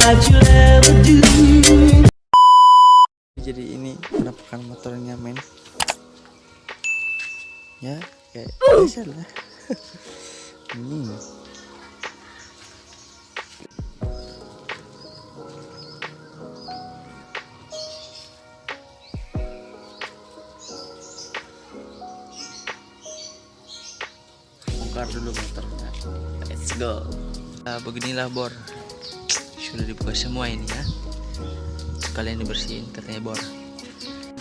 Jadi ini penampakan motornya men. Ya kayak biasa lah. Bongkar dulu motornya. Let's go. Nah, beginilah bor. Sudah dibuka semua ini ya. Sekalian dibersihin katanya bor.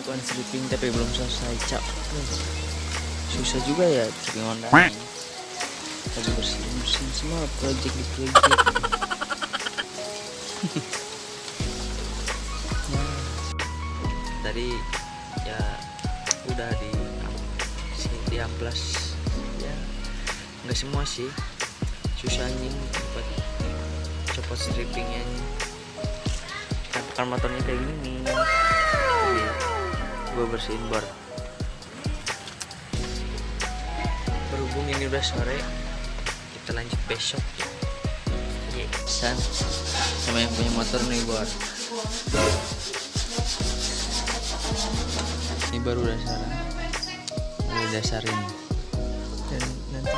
Bukan sleeping tapi belum selesai cap. Susah juga ya cari Honda. Tadi bersihin semua project di project. Tadi ya udah di amplas ya, nggak semua sih, susah anjing buat copot strippingnya. Kan motornya kayak gini, jadi gue bersihin bor. Berhubung ini udah sore, kita lanjut besok. San sama yang punya motor nih bor. Ini baru dasarin dan nanti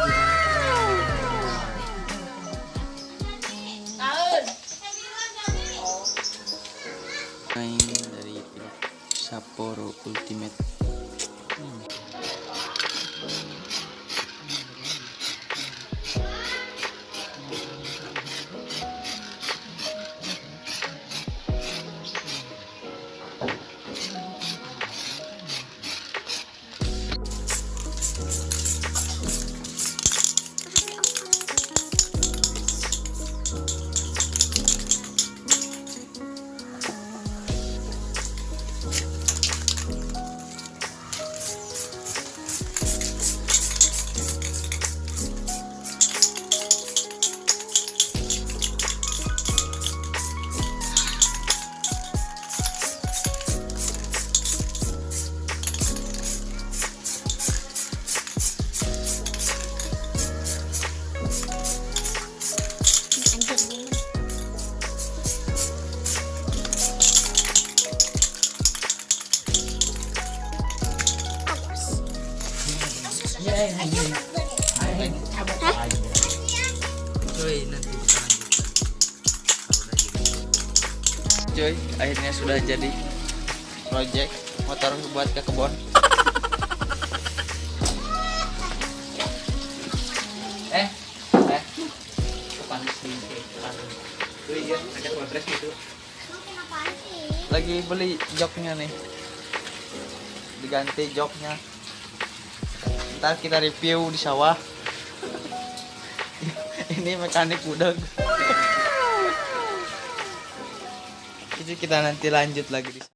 main dari Sapporo Ultimate. Coy, nanti kita lanjutkan. Coy, akhirnya sudah jadi project motor buat ke kebon. Panas nih. Tuh iya, ajak podcast gitu. Lagi beli joknya nih. Diganti joknya. Ntar kita review di sawah. Ini mekanik udah. Jadi kita nanti lanjut lagi di